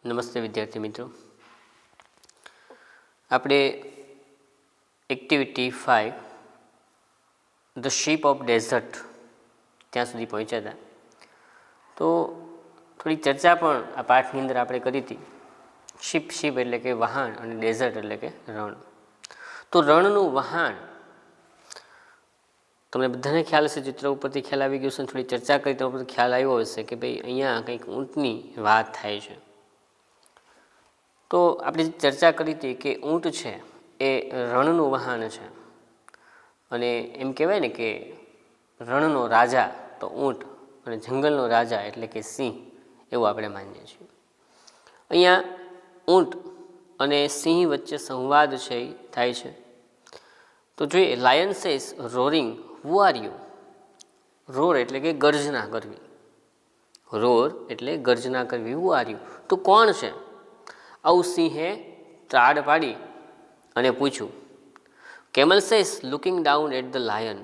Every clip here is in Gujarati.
નમસ્તે વિદ્યાર્થી મિત્રો, આપણે activity 5 the ship of desert ત્યાં સુધી પહોંચ્યા હતા. તો થોડી ચર્ચા પણ આ પાઠની અંદર આપણે કરી હતી. શીપ એટલે કે વહાણ અને ડેઝર્ટ એટલે કે રણ. તો રણનું વહાણ તમને બધાને ખ્યાલ હશે, ચિત્ર ઉપરથી ખ્યાલ આવી ગયો છે. થોડી ચર્ચા કરી તો ઉપરથી ખ્યાલ આવ્યો હશે કે ભાઈ અહીંયા કંઈક ઊંટની વાત થાય છે. તો આપણે ચર્ચા કરી હતી કે ઊંટ છે એ રણનું વહાણ છે, અને એમ કહેવાય ને કે રણનો રાજા તો ઊંટ અને જંગલનો રાજા એટલે કે સિંહ, એવું આપણે માનીએ છીએ. અહીંયા ઊંટ અને સિંહ વચ્ચે સંવાદ છે એ થાય છે. તો જોઈએ, lion says roaring, who are you? Roar એટલે કે ગર્જના કરવી. રોર એટલે ગર્જના કરવી. Who are you? તું કોણ છે? આવું સિંહે ત્રાડ પાડી અને પૂછ્યું. Camel says looking down at the lion.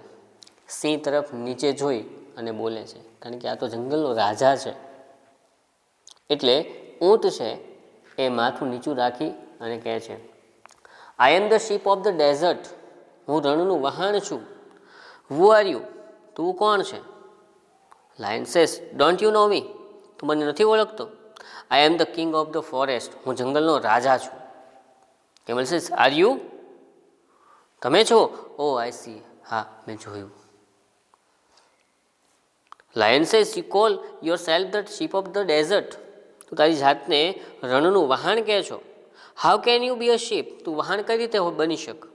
સિંહ તરફ નીચે જોઈ અને બોલે છે, કારણ કે આ તો જંગલનો રાજા છે. એટલે ઊંટ છે એ માથું નીચું રાખી અને કહે છે, I am the ship of the desert. હું રણનું વહાણ છું. Who are you? તું કોણ છે? Lion says, don't you know me? તું મને નથી ઓળખતો? I am the king of the forest. હું જંગલનો રાજા છું. Camel says, are you? તમે છો? Oh I see. હા, મેં જોયું. Lion says, you call yourself the ship of the desert. તું તારી જાતને રણનું વહાણ કહે છો. How can you be a ship? તું વહાણ કઈ રીતે બની શક?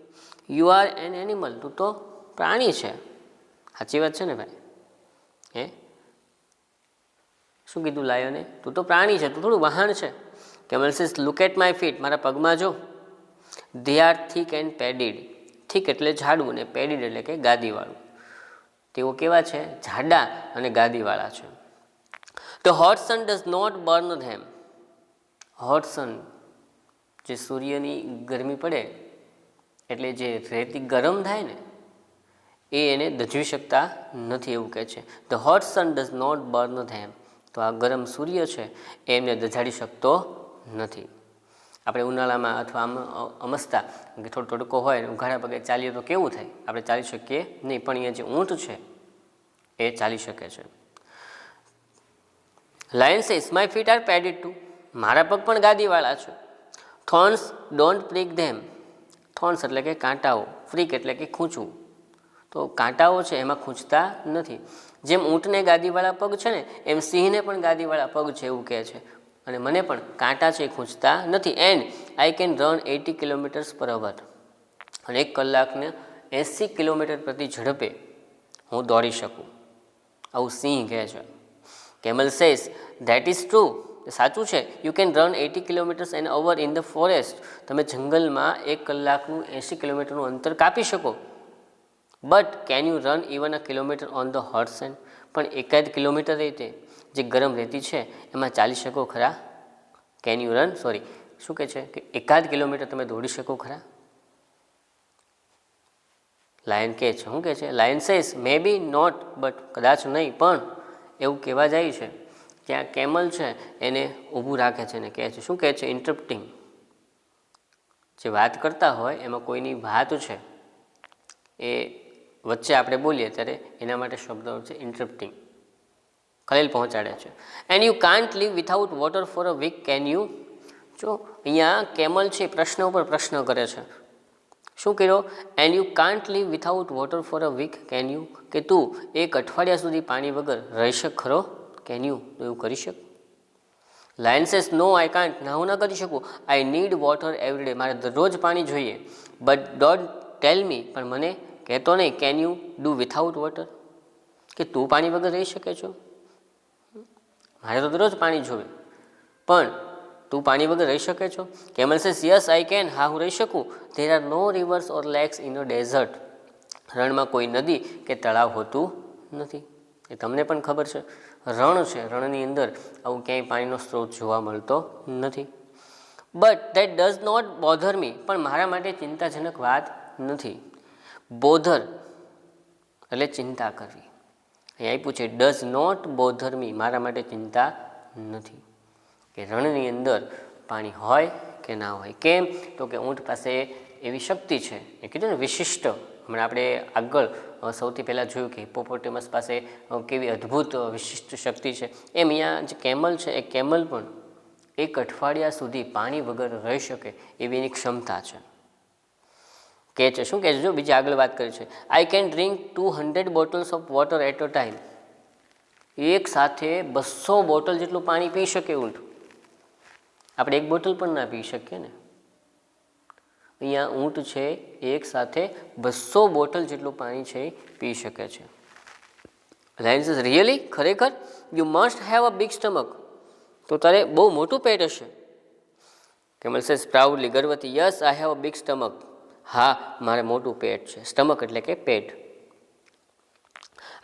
You are an animal. તું તો પ્રાણી છે. સાચી વાત છે ને ભાઈ? હે, શું કીધું લાયને? તું તો પ્રાણી છે, તું થોડું વહાણ છે. Camel says, look at my feet. મારા પગમાં જો. They are thick and padded. Thick એટલે જાડું અને પેડિડ એટલે કે ગાદીવાળું. તેઓ કેવા છે? જાડા અને ગાદીવાળા છે. The hot sun does not burn them. Hot sun, જે સૂર્યની ગરમી પડે એટલે જે રેતી ગરમ થાય ને, એ એને દઝવી શકતા નથી, એવું કહે છે. The hot sun does not burn them. તો આ ગરમ સૂર્ય છે એ એમને દઝાડી શકતો નથી. આપણે ઉનાળામાં અથવા અમસ્તા થોડો તડકો હોય, ઉઘાડા પગે ચાલીએ તો કેવું થાય? આપણે ચાલી શકીએ નહીં, પણ અહીંયા જે ઊંટ છે એ ચાલી શકે છે. Lion says, my feet are padded too. મારા પગ પણ ગાદીવાળા છે. Thorns don't prick them. Thorns એટલે કે કાંટાઓ, પ્રિક એટલે કે ખૂંચવું. તો કાંટાઓ છે એમાં ખૂંચતા નથી. જેમ ઊંટને ગાદીવાળા પગ છે ને, એમ સિંહને પણ ગાદીવાળા પગ છે, એવું કહે છે. અને મને પણ કાંટા છે એ ખૂંચતા નથી. And I can run 80 kilometres પર અવર. અને 1 કલાકને 80 કિલોમીટર પ્રતિ ઝડપે હું દોડી શકું, આવું સિંહ કહે છે. Camel says, that is true. એ સાચું છે. You can run 80 kilometres an hour in the forest. તમે જંગલમાં 1 કલાકનું 80 કિલોમીટરનું અંતર કાપી શકો. But can you run even a kilometre on the hot sand. પણ 1 કિલોમીટર રીતે જે ગરમ રેતી છે એમાં ચાલી શકો ખરા? કેન યુ રન, સોરી, શું કહે છે કે 1 કિલોમીટર તમે દોડી શકો ખરા? લાયન કહે છે, શું કહે છે? Lion says, may be not, but કદાચ નહીં, પણ એવું કહેવા જાય છે કે આ કેમલ છે એને ઊભું રાખે છે અને કહે છે, શું કહે છે? ઇન્ટરપ્ટિંગ. જે વાત કરતા હોય એમાં કોઈની વાત છે એ વચ્ચે આપણે બોલીએ ત્યારે એના માટે શબ્દ છે ઇન્ટરપ્ટિંગ, ખલેલ પહોંચાડે છે. And you can't live without water for a week. Can you? જો અહીંયા કેમલ છે પ્રશ્ન ઉપર પ્રશ્ન કરે છે. શું કર્યો? And you can't live without water for a week. Can you? કે તું 1 અઠવાડિયા સુધી પાણી વગર રહી શક ખરો? Can you? તો એવું કરી શક? Lion says, no I can't. ના, હું ના કરી શકું. I need water every day. મારે દરરોજ પાણી જોઈએ. But don't tell me. પણ મને કહેતો નહીં. Can you do without water? કે તું પાણી વગર રહી શકે છો? મારે તો દરરોજ પાણી જોવે, પણ તું પાણી વગર રહી શકે છો? Camel says, yes I can. હા, હું રહી શકું. There are no rivers or lakes in a desert. રણમાં કોઈ નદી કે તળાવ હોતું નથી. એ તમને પણ ખબર છે. રણ છે, રણની અંદર આવું ક્યાંય પાણીનો સ્ત્રોત જોવા મળતો નથી. But that does not bother me. પણ મારા માટે ચિંતાજનક વાત નથી. બોધર એટલે ચિંતા કરવી. અહીં આપ્યું છે ડઝ નોટ બોધર મી, મારા માટે ચિંતા નથી. કે રણની અંદર પાણી હોય કે ના હોય. કેમ? તો કે ઊંટ પાસે એવી શક્તિ છે, એ કીધું ને વિશિષ્ટ. હમણાં આપણે આગળ સૌથી પહેલાં જોયું કે હિપ્પોપોટેમસ પાસે કેવી અદ્ભુત વિશિષ્ટ શક્તિ છે, એમ અહીંયા જે કેમલ છે એ કેમલ પણ 1 અઠવાડિયા સુધી પાણી વગર રહી શકે એવી એની ક્ષમતા છે. કે છે શું કહે છે? જો બીજી આગળ વાત કરી છે, I can drink 200 bottles of water at a time. એક સાથે 200 બોટલ જેટલું પાણી પી શકે ઊંટ. આપણે 1 બોટલ પણ ના પી શકીએ ને. અહીંયા ઊંટ છે એક સાથે 200 બોટલ જેટલું પાણી છે પી શકે છે. Lion says really? ખરેખર? You must have a big stomach. તો તારે બહુ મોટું પેટ હશે. કેમલ સેઝ પ્રાઉડલી, ગર્વથી, yes I have a big stomach. હા, મારે મોટું પેટ છે. સ્ટમક એટલે કે પેટ.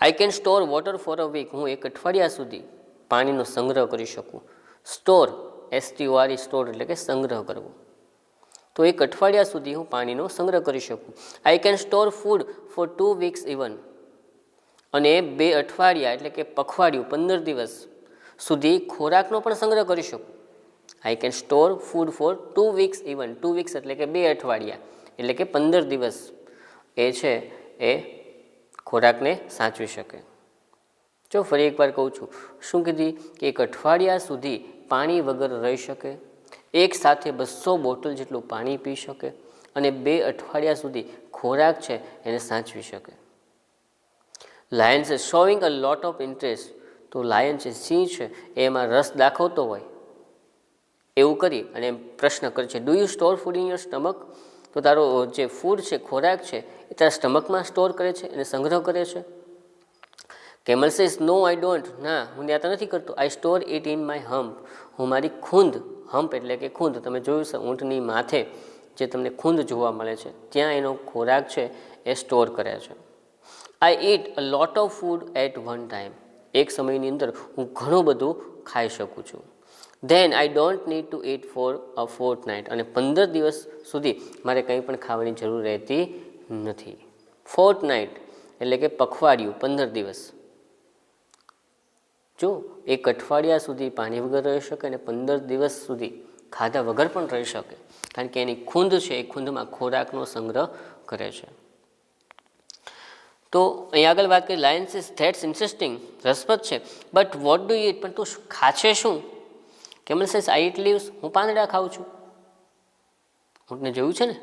I can store water for a week. હું 1 અઠવાડિયા સુધી પાણીનો સંગ્રહ કરી શકું. સ્ટોર, STORE, સ્ટોર એટલે કે સંગ્રહ કરવો. તો 1 અઠવાડિયા સુધી હું પાણીનો સંગ્રહ કરી શકું. I can store food for 2 weeks even. અને 2 અઠવાડિયા એટલે કે પખવાડિયું 15 દિવસ સુધી ખોરાકનો પણ સંગ્રહ કરી શકું. I can store food for 2 weeks even. 2 weeks એટલે કે 2 અઠવાડિયા એટલે કે 15 દિવસ એ છે એ ખોરાકને સાચવી શકે. જો ફરી એકવાર કહું છું, શું કીધી? કે 1 અઠવાડિયા સુધી પાણી વગર રહી શકે, એક સાથે 200 બોટલ જેટલું પાણી પી શકે અને 2 અઠવાડિયા સુધી ખોરાક છે એને સાચવી શકે. લાયન છે showing a lot of interest. તો લાયન છે, સિંહ છે, એમાં રસ દાખવતો હોય એવું કરી અને પ્રશ્ન કરે છે, do you store food in your stomach? તો તારો જે ફૂડ છે, ખોરાક છે, એ તારા સ્ટમકમાં સ્ટોર કરે છે અને સંગ્રહ કરે છે? Camel says no I don't. ના, હું ત્યાં નથી કરતો. I store it in my hump. હું મારી ખૂંદ, હમ્પ એટલે કે ખૂંદ, તમે જોયું છે ઊંટની માથે જે તમને ખૂંદ જોવા મળે છે ત્યાં એનો ખોરાક છે એ સ્ટોર કરે છે. I eat a lot of food at one time. એક સમયની અંદર હું ઘણું બધું ખાઈ શકું છું. Than I don't need to it for a Fortnite. અને 15 દિવસ સુધી મારે કંઈ પણ ખાવાની જરૂર રહેતી નથી. ફોર્ટનાઇટ એટલે કે પખવાડિયું, 15 દિવસ. જો 1 અઠવાડિયા સુધી પાણી વગર રહી શકે અને 15 દિવસ સુધી ખાધા વગર પણ રહી શકે, કારણ કે એની ખૂંદ છે એ ખૂંદમાં ખોરાકનો સંગ્રહ કરે છે. તો અહીં આગળ વાત કરી, લાયન સેઝ ધેટ્સ ઇન્ટરેસ્ટિંગ. રસપ્રદ છે. But what do you it? પણ તું ખાશે શું? Camel says I eat leaves. હું પાંદડા ખાઉં છું. ઊંટને જોયું છે ને,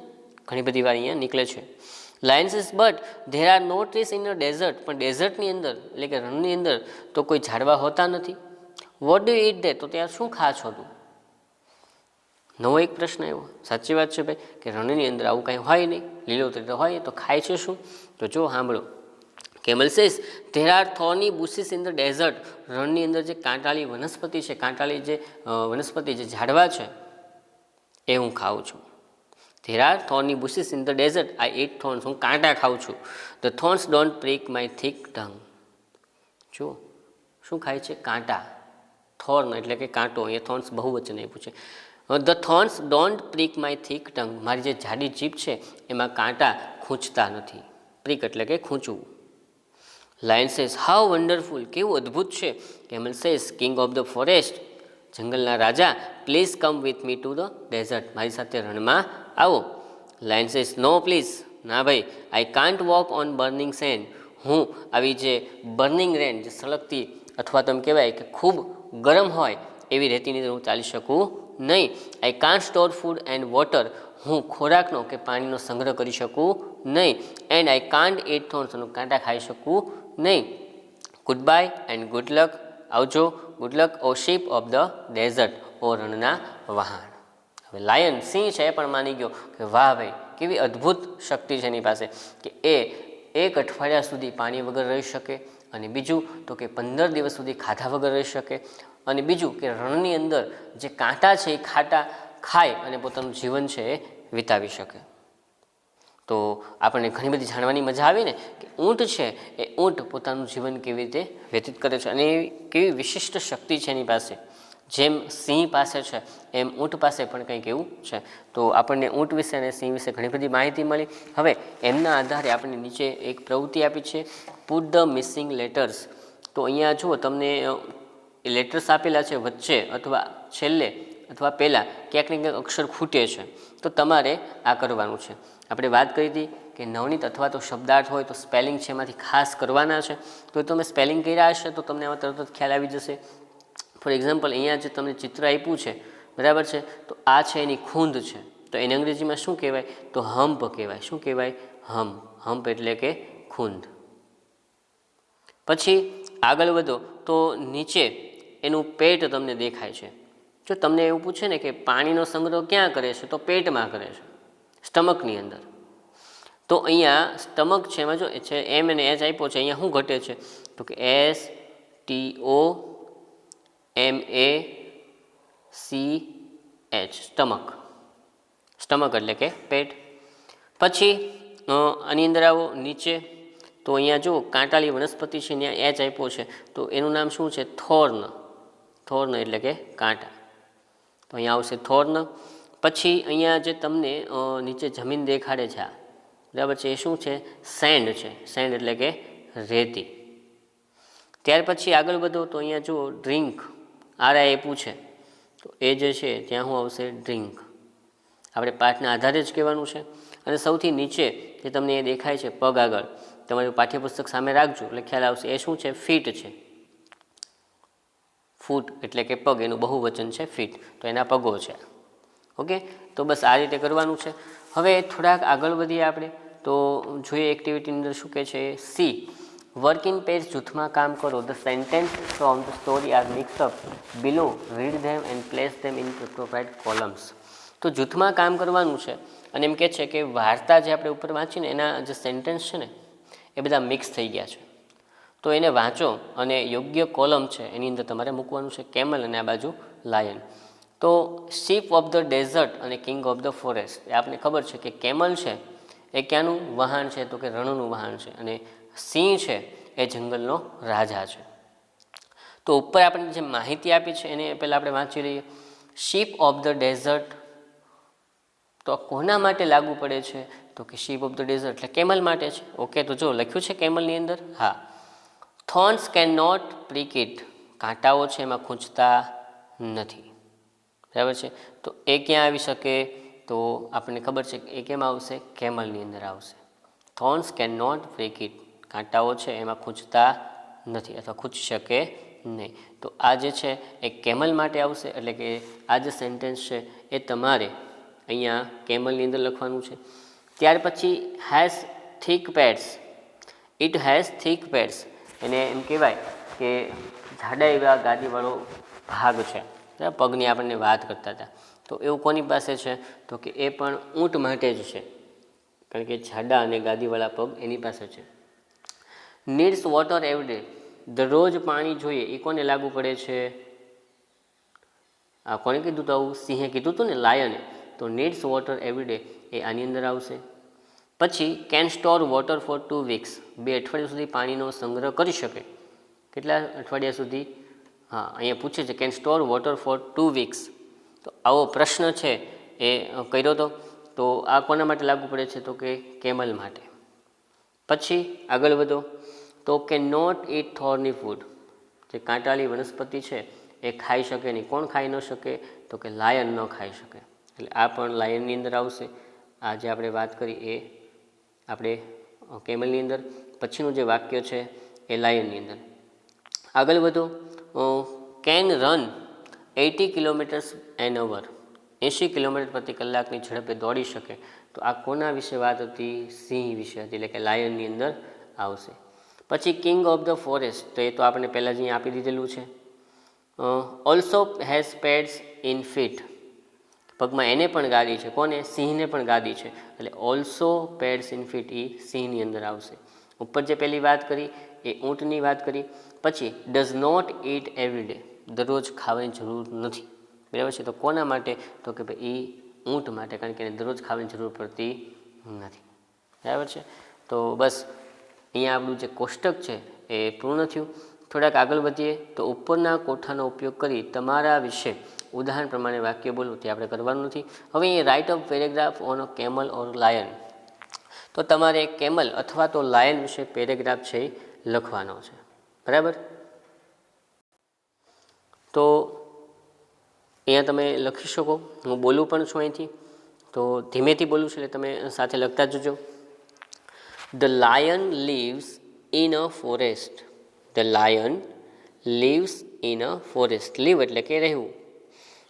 ઘણી બધી વાર અહીંયા નીકળે છે. Lion says but there are no trees in a desert. પણ ડેઝર્ટની અંદર એટલે કે રણની અંદર તો કોઈ ઝાડવા હોતા નથી. What do you it there? તો ત્યાં શું ખા છો તું? નવો એક પ્રશ્ન આવ્યો. સાચી વાત છે ભાઈ, કે રણની અંદર આવું કાંઈ હોય નહીં, લીલોતરી તો હોય, તો ખાય છે શું? તો જો સાંભળો. Camel says there are thorny bushes in the desert. રણની અંદર જે કાંટાળી વનસ્પતિ છે, કાંટાળી જે વનસ્પતિ જે ઝાડવા છે એ હું ખાઉં છું. There are thorny bushes in the desert. I eat thorns. હું કાંટા ખાઉં છું. The thorns don't prick my thick tongue. જો શું ખાય છે? કાંટા. થોર્ન એટલે કે કાંટો. એ થોર્ન્સ બહુવચન આપ્યું છે. The thorns don't prick my thick tongue. મારી જે જાડી જીભ છે એમાં કાંટા ખૂંચતા નથી. પ્રિક એટલે કે ખૂંચવું. Lion says how wonderful. કેવું અદ્ભુત છે. Camel says king of the forest. જંગલના રાજા, please come with me to the desert. મારી સાથે રણમાં આવો. Lion says no please. ના ભાઈ. I can't walk on burning sand. હું આવી જે બર્નિંગ રેન, જે સળગતી અથવા તો એમ કહેવાય કે ખૂબ ગરમ હોય એવી રેતીની અંદર હું ચાલી શકું નહીં. I can't store food and water. હું ખોરાકનો કે પાણીનો સંગ્રહ કરી શકું નહીં. And I can't eat thorns. કાંટા ખાઈ શકું નહીં. Goodbye and good luck. આવજો. Good luck oh ship of the desert. Oh રણના વહાણ. હવે લાયન, સિંહ છે એ પણ માની ગયો કે વાહ ભાઈ, કેવી અદ્ભુત શક્તિ છે એની પાસે, કે એ 1 અઠવાડિયા સુધી પાણી વગર રહી શકે, અને બીજું તો કે 15 દિવસ સુધી ખાધા વગર રહી શકે, અને બીજું કે રણની અંદર જે કાંટા છે એ ખાય અને પોતાનું જીવન છે એ વિતાવી શકે. તો આપણને ઘણી બધી જાણવાની મજા આવી ને, કે ઊંટ છે એ ઊંટ પોતાનું જીવન કેવી રીતે વ્યતીત કરે છે અને કેવી વિશિષ્ટ શક્તિ છે એની પાસે. જેમ સિંહ પાસે છે એમ ઊંટ પાસે પણ કંઈક એવું છે. તો આપણને ઊંટ વિશે અને સિંહ વિશે ઘણી બધી માહિતી મળી. હવે એમના આધારે આપણને નીચે એક પ્રવૃત્તિ આપી છે, પુટ ધ મિસિંગ લેટર્સ. તો અહીંયા જુઓ, તમને લેટર્સ આપેલા છે વચ્ચે અથવા છેલ્લે અથવા પહેલાં ક્યાંક ને ક્યાંક અક્ષર ખૂટે છે, તો તમારે આ કરવાનું છે. આપણે વાત કરી હતી કે નવનીત અથવા તો શબ્દાર્થ હોય તો સ્પેલિંગ છે એમાંથી ખાસ કરવાના છે. તો તમે સ્પેલિંગ કર્યા હશે તો તમને આમાં તરત જ ખ્યાલ આવી જશે. ફોર એક્ઝામ્પલ, અહીંયા જે તમને ચિત્ર આપ્યું છે, બરાબર છે, તો આ છે એની ખૂંદ છે, તો એને અંગ્રેજીમાં શું કહેવાય? તો હમ્પ કહેવાય. શું કહેવાય? હમ્પ. હમ્પ એટલે કે ખૂંદ. પછી આગળ વધો તો નીચે એનું પેટ તમને દેખાય છે. જો તમને એવું પૂછે ને કે પાણીનો સંગ્રહ ક્યાં કરે છે, તો પેટમાં કરે છે, સ્ટમકની અંદર. તો અહીંયા સ્ટમક છે, એમાં જો છે એમ અને એચ આપ્યો છે, અહીંયા શું ઘટે છે? તો કે STOMACH, સ્ટમક. સ્ટમક એટલે કે પેટ. પછી આની અંદર આવો નીચે, તો અહીંયા જો કાંટાળી વનસ્પતિ છે, ત્યાં એચ આપ્યો છે, તો એનું નામ શું છે? થોર્ન. થોર્ન એટલે કે કાંટા. તો અહીંયા આવશે થોર્ન. પછી અહીંયા જે તમને નીચે જમીન દેખાડે છે, આ બરાબર છે, એ શું છે? સેન્ડ છે. સેન્ડ એટલે કે રેતી. ત્યાર પછી આગળ વધો તો અહીંયા જુઓ ડ્રિંક, આરા આપ્યું છે, તો એ જે છે ત્યાં શું આવશે? ડ્રિંક. આપણે પાઠના આધારે જ કહેવાનું છે. અને સૌથી નીચે જે તમને એ દેખાય છે પગ આગળ, તમારું પાઠ્યપુસ્તક સામે રાખજો એટલે ખ્યાલ આવશે. એ શું છે? ફીટ છે. ફૂટ એટલે કે પગ, એનું બહુવચન છે ફીટ, તો એના પગો છે. ઓકે, તો બસ આ રીતે કરવાનું છે. હવે થોડાક આગળ વધીએ આપણે, તો જોઈએ એક્ટિવિટીની અંદર શું કહે છે. સી, વર્ક ઇન પેજ, જૂથમાં કામ કરો. The sentences from the story are mixed up below, read them and place them in appropriate columns. તો જૂથમાં કામ કરવાનું છે અને એમ કહે છે કે વાર્તા જે આપણે ઉપર વાંચીને એના જે સેન્ટેન્સ છે ને એ બધા મિક્સ થઈ ગયા છે, તો એને વાંચો અને યોગ્ય કોલમ છે એની અંદર તમારે મૂકવાનું છે. કેમલ અને આ બાજુ લાયન. તો શીપ ઓફ ધ ડેઝર્ટ અને કિંગ ઓફ ધ ફોરેસ્ટ, એ આપણને ખબર છે કે કેમલ છે એ ક્યાંનું વાહન છે? તો કે રણનું વાહન છે. અને સિંહ છે એ જંગલનો રાજા છે. તો ઉપર આપણને જે માહિતી આપી છે એને પહેલાં આપણે વાંચી લઈએ. શીપ ઓફ ધ ડેઝર્ટ તો કોના માટે લાગુ પડે છે? તો કે શીપ ઓફ ધ ડેઝર્ટ એટલે કેમલ માટે છે. ઓકે, તો જો લખ્યું છે કેમલની અંદર, હા. Thorns can not prick it, કાંટાઓ છે એમાં ખૂંચતા નથી, બરાબર છે. તો એ ક્યાં આવી શકે? તો આપણને ખબર છે કે એ કેમ આવશે? કેમલની અંદર આવશે. Thorns can not prick it, કાંટાઓ છે એમાં ખૂંચતા નથી અથવા ખૂંચી શકે નહીં. તો આ જે છે એ કેમલ માટે આવશે. એટલે કે આ જે સેન્ટેન્સ છે એ તમારે અહીંયા કેમલની અંદર લખવાનું છે. ત્યાર પછી has thick pads, it has thick pads, એને એમ કહેવાય કે જાડા એવા ગાદીવાળો ભાગ છે. પગની આપણને વાત કરતા હતા, તો એવું કોની પાસે છે? તો કે એ પણ ઊંટ માટે જ છે, કારણ કે જાડા અને ગાદીવાળા પગ એની પાસે છે. નીડ્સ વોટર એવરી ડે, દરરોજ પાણી જોઈએ, એ કોને લાગુ પડે છે? આ કોને કીધું હતું આવું? સિંહે કીધું હતું ને, લાયને. તો નીડ્સ વોટર એવરી ડે એ આની અંદર આવશે. પછી can store water four 2 weeks, 2 અઠવાડિયા સુધી પાણીનો સંગ્રહ કરી શકે. કેટલા અઠવાડિયા સુધી? હા, અહીંયા પૂછે છે can store water four 2 weeks. તો આવો પ્રશ્ન છે એ કર્યો હતો. તો આ કોના માટે લાગુ પડે છે? તો કે કેમલ માટે. પછી આગળ વધો તો કે નોટ ઇટ થોર્ની ફૂડ, જે કાંટાળી વનસ્પતિ છે એ ખાઈ શકે નહીં. કોણ ખાઈ ન શકે? તો કે લાયન ન ખાઈ શકે. એટલે આ પણ લાયનની અંદર આવશે. આ જે આપણે વાત કરી એ આપણે કેમલની અંદર. પછીનું જે વાક્ય છે એ લાયનની અંદર. આગળ વધો, કેન રન 80 km/h, 80 km/કલાકની ઝડપે દોડી શકે. તો આ કોના વિશે વાત હતી? સિંહ વિશે હતી, એટલે કે લાયનની અંદર આવશે. પછી કિંગ ઓફ ધ ફોરેસ્ટ, તો એ તો આપણે પહેલાં જ અહીંયા આપી દીધેલું છે. Also has pads in feet, પગમાં એને પણ ગાદી છે. કોને? સિંહને પણ ગાદી છે. એટલે ઓલ્સો પેડ્સ ઇન ફીટ એ સિંહની અંદર આવશે. ઉપર જે પહેલી વાત કરી એ ઊંટની વાત કરી. પછી does not eat every day, દરરોજ ખાવાની જરૂર નથી, બરાબર છે. તો કોના માટે? તો કે ભાઈ એ ઊંટ માટે, કારણ કે એને દરરોજ ખાવાની જરૂર પડતી નથી, બરાબર છે. તો બસ અહીંયા આપણું જે કોષ્ટક છે એ પૂર્ણ થયું. થોડાક આગળ વધીએ તો ઉપરના કોઠાનો ઉપયોગ કરી તમારા વિશે ઉદાહરણ પ્રમાણે વાક્ય બોલો, તે આપણે કરવાનું નથી. હવે અહીં write a paragraph on a camel or lion, તો તમારે કેમલ અથવા તો લાયન વિશે પેરેગ્રાફ છે એ લખવાનો છે, બરાબર. તો અહીંયા તમે લખી શકો, હું બોલું પણ છું અહીંથી, તો ધીમેથી બોલું છું એટલે તમે સાથે લખતા જજો. The lion lives in a forest. The lion lives in a forest. Live એટલે કે રહેવું,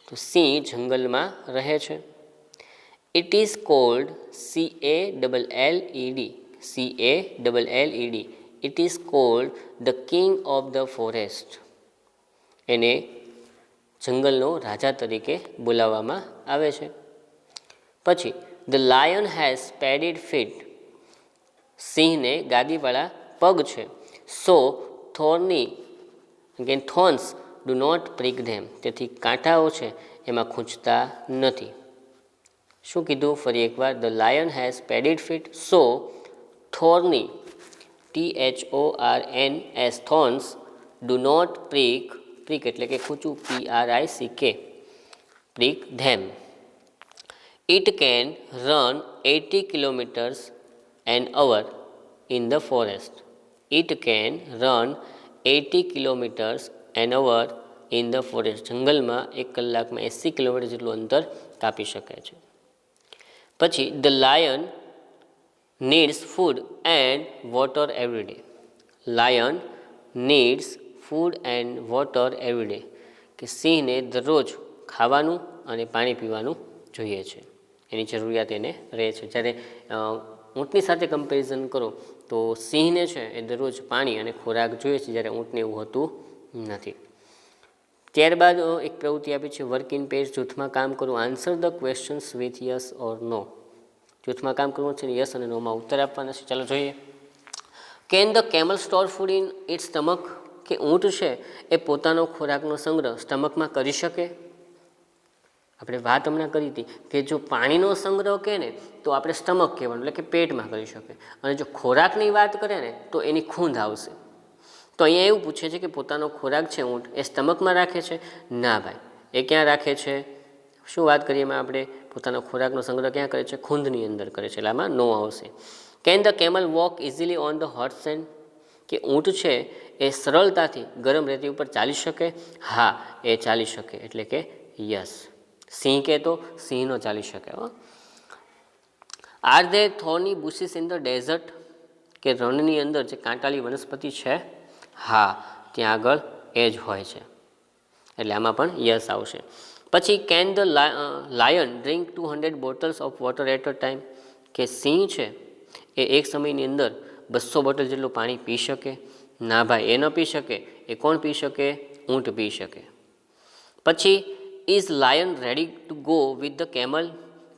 તો સિંહ જંગલમાં રહે છે. It is called CALLED. CALLED. It is called the king of the forest. એને જંગલનો રાજા તરીકે બોલાવવામાં આવે છે. પછી the lion has padded feet. સિંહને ગાદીવાળા પગ છે. So thorny thorns do not prick them. તેથી કાંટાઓ છે એમાં ખૂંચતા નથી. શું કીધું ફરી એકવાર? The lion has padded feet, so thorny THORNS thorns do not prick. Prick એટલે કે ખૂંચું, PRICK, prick them. It can run 80 kilometres an hour in the forest. It can run 80 kilometres an hour in the forest. જંગલમાં 1 કલાકમાં 80 કિલોમીટર જેટલું અંતર કાપી શકે છે. પછી the lion needs food and water every day. Lion needs food and water every day, કે સિંહને દરરોજ ખાવાનું અને પાણી પીવાનું જોઈએ છે, એની જરૂરિયાત એને રહે છે. જ્યારે ઊંટની સાથે કમ્પેરિઝન કરો તો સિંહને છે એ દરરોજ પાણી અને ખોરાક જોઈએ છે, જ્યારે ઊંટને એવું હોતું નથી. ત્યારબાદ એક પ્રવૃત્તિ આપી છે, વર્ક ઇન પેર્સ. જૂથમાં કામ કરવું. Answer the questions with yes or no. જૂથમાં કામ કરવું છે, યસ અને નોમાં ઉત્તર આપવાના છે. ચાલો જોઈએ. Can the camel store food in its stomach. કે ઊંટ છે એ પોતાનો ખોરાકનો સંગ્રહ સ્ટમકમાં કરી શકે? આપણે વાત હમણાં કરી હતી કે જો પાણીનો સંગ્રહ કહે ને તો આપણે સ્ટમક કહેવાનું, એટલે કે પેટમાં કરી શકે. અને જો ખોરાકની વાત કરે ને તો એની ખૂંદ આવશે. તો અહીંયા એવું પૂછે છે કે પોતાનો ખોરાક છે ઊંટ એ સ્ટમકમાં રાખે છે? ના ભાઈ, એ ક્યાં રાખે છે? શું વાત કરીએ એમાં આપણે? પોતાનો ખોરાકનો સંગ્રહ ક્યાં કરે છે? ખૂંદની અંદર કરે છે, એટલે આમાં નો આવશે. Can the camel walk easily on the hot send. કે ઊંટ છે એ સરળતાથી ગરમ રેતી ઉપર ચાલી શકે? હા, એ ચાલી શકે, એટલે કે યસ. સિંહ કે તો સિંહનો ચાલી શકે. Are there thorny bushes in the desert. કે રણની અંદર જે કાંટાળી વનસ્પતિ છે, હા, ત્યાં આગળ એ જ હોય છે, એટલે આમાં પણ યસ આવશે. પછી can the lion drink 200 bottles of water at a time. કે સિંહ છે એ એક સમયની અંદર 200 બોટલ જેટલું પાણી પી શકે? ના ભાઈ, એ ન પી શકે. એ કોણ પી શકે? ઊંટ પી શકે. પછી is lion ready to go with the camel.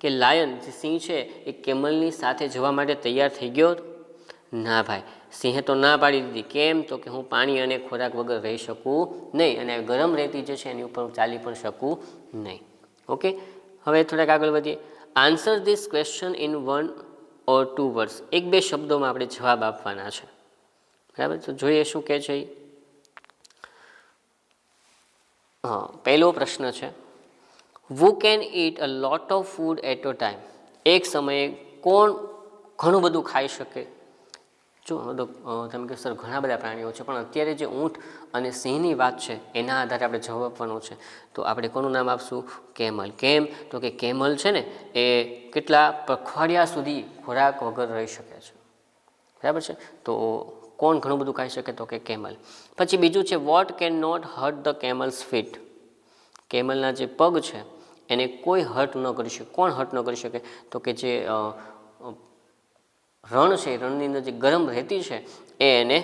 કે લાયન જે સિંહ છે એ કેમલની સાથે જવા માટે તૈયાર થઈ ગયો? ના ભાઈ, સિંહે તો ના પાડી દીધી. કેમ? તો કે હું પાણી અને ખોરાક વગર રહી શકું નહીં, અને ગરમ રેતી જે છે એની ઉપર હું ચાલી પણ શકું નહીં. ઓકે, હવે થોડાક આગળ વધીએ. Answer this question in 1 or 2 words. 1-2 શબ્દોમાં આપણે જવાબ આપવાના છે. બરાબર, તો જોઈએ શું કહે છે. હા, પહેલો પ્રશ્ન છે, who can eat a lot of food at a time. એક સમયે કોણ ઘણું બધું ખાઈ શકે? જો તમે કહો સર ઘણા બધા પ્રાણીઓ છે, પણ અત્યારે જે ઊંટ અને સિંહની વાત છે એના આધારે આપણે જવાબ આપવાનો છે. તો આપણે કોનું નામ આપશું? કેમલ. કેમ? તો કે કેમલ છે ને એ કેટલા પખવાડિયા સુધી ખોરાક વગર રહી શકે છે. બરાબર છે, તો કોણ ઘણું બધું ખાઈ શકે? તો કે કેમલ. પછી બીજું છે, what can not hurt the camel's feet. કેમલના જે પગ છે એને કોઈ હર્ટ ન કરી શકે. કોણ હર્ટ ન કરી શકે? તો કે જે રણ છે, રણની અંદર જે ગરમ રહેતી છે એ એને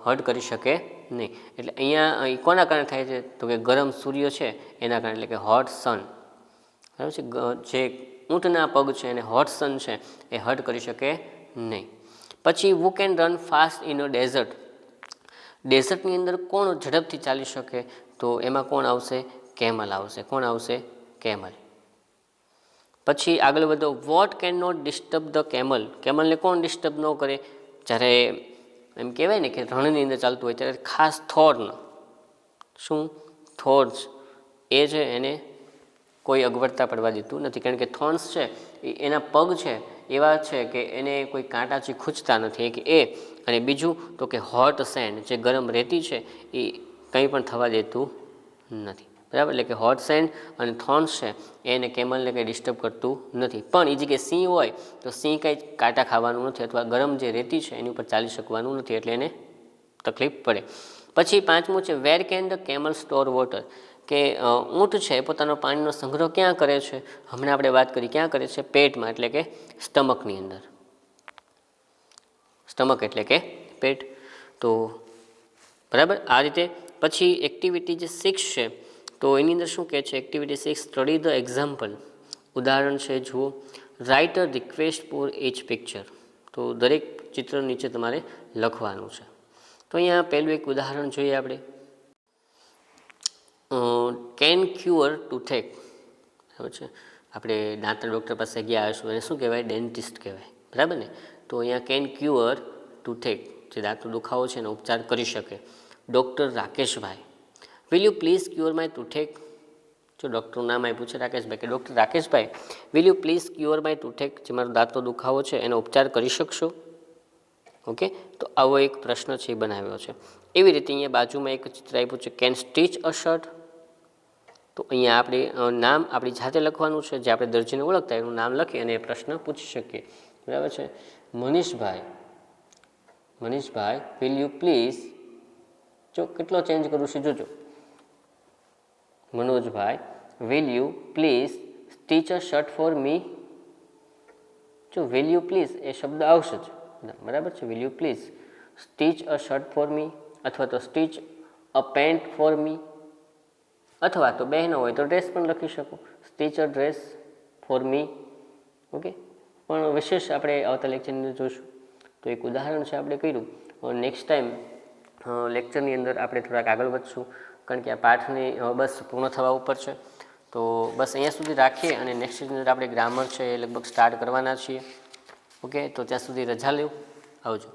હર્ટ કરી શકે નહીં. એટલે અહીંયા કોના કારણે થાય છે? તો કે ગરમ સૂર્ય છે એના કારણે, એટલે કે હોટ સન. બરાબર છે, જે ઊંટના પગ છે એને હોટ સન છે એ હર્ટ કરી શકે નહીં. પછી who can run fast in a desert. ડેઝર્ટની અંદર કોણ ઝડપથી ચાલી શકે? તો એમાં કોણ આવશે? કેમલ આવશે. કોણ આવશે? કેમલ. પછી આગળ વધો. What can not disturb the camel. કેમલને કોણ ડિસ્ટર્બ ન કરે? જ્યારે એમ કહેવાય ને કે રણની અંદર ચાલતું હોય ત્યારે ખાસ થોર્ન. શું? થોર્ન્સ એ છે એને કોઈ અગવડતા પડવા દેતું નથી, કારણ કે થોર્ન્સ છે એના પગ છે એવા છે કે એને કોઈ કાંટાથી ખૂંચતા નથી. કે એ અને બીજું તો કે હોટ સેન્ડ, જે ગરમ રેતી છે એ કંઈ પણ થવા દેતું નથી. બરાબર, એટલે કે હોર્સ એન્ડ અને થોર્ન્સ છે એને કેમલને કંઈ ડિસ્ટર્બ કરતું નથી. પણ એ જગ્યાએ સિંહ હોય તો સિંહ કંઈ કાંટા ખાવાનું નથી અથવા ગરમ જે રેતી છે એની ઉપર ચાલી શકવાનું નથી, એટલે એને તકલીફ પડે. પછી પાંચમું છે where can the camel store water, કે ઊંટ છે એ પોતાનો પાણીનો સંગ્રહ ક્યાં કરે છે? હમણાં આપણે વાત કરી ક્યાં કરે છે? પેટમાં, એટલે કે સ્ટમકની અંદર. સ્ટમક એટલે કે પેટ. તો બરાબર, આ રીતે. પછી એક્ટિવિટી જે 6 છે તો એની અંદર શું કહે છે? એક્ટિવિટી 6 સ્ટડી ધ એક્ઝામ્પલ, ઉદાહરણ છે જુઓ. Write a request four H picture, તો દરેક ચિત્ર નીચે તમારે લખવાનું છે. તો અહીંયા પહેલું એક ઉદાહરણ જોઈએ આપણે. કેન ક્યુઅર ટુથેક, બરાબર છે. આપણે દાંતના ડૉક્ટર પાસે ગયા હશું એને શું કહેવાય? ડેન્ટિસ્ટ કહેવાય, બરાબર ને. તો અહીંયા કેન ક્યુઅર ટુથેક, જે દાંતનો દુખાવો છે એનો ઉપચાર કરી શકે. ડૉક્ટર રાકેશભાઈ, will you please cure my toothache. જો ડૉક્ટરનું નામ આપ્યું છે રાકેશભાઈ, કે ડૉક્ટર રાકેશભાઈ will you please cure my toothache, જે મારો દાંતનો દુખાવો છે એનો ઉપચાર કરી શકશો. ઓકે, તો આવો એક પ્રશ્ન છે એ બનાવ્યો છે. એવી રીતે અહીંયા બાજુમાં એક ચિત્ર આપ્યું છે કેન સ્ટીચ અ શર્ટ. તો અહીંયા આપણે નામ આપણી જાતે લખવાનું છે, જે આપણે દરજીને ઓળખતા એનું નામ લખી અને એ પ્રશ્ન પૂછી શકીએ, બરાબર છે. મનીષભાઈ, વિલ યુ પ્લીઝ, જો કેટલો ચેન્જ કરું છું જોજો. મનોજભાઈ will you please stitch a shirt for me. જો વિલ યુ પ્લીઝ એ શબ્દ આવશે જ, બરાબર છે. Will you please stitch a shirt for મી, અથવા તો stitch a pant for me, અથવા તો બહેનો હોય તો ડ્રેસ પણ લખી શકો, stitch a dress for me. Okay, પણ વિશેષ આપણે આવતા લેક્ચરની અંદર જોઈશું. તો એક ઉદાહરણ છે આપણે કર્યું. નેક્સ્ટ ટાઈમ લેક્ચરની અંદર આપણે થોડાક આગળ વધશું, કારણ કે આ પાઠની બસ પૂર્ણ થવા ઉપર છે. તો બસ અહીંયા સુધી રાખીએ અને નેક્સ્ટની અંદર આપણે ગ્રામર છે એ લગભગ સ્ટાર્ટ કરવાના છીએ. ઓકે, તો ત્યાં સુધી રજા લેવું. આવજો.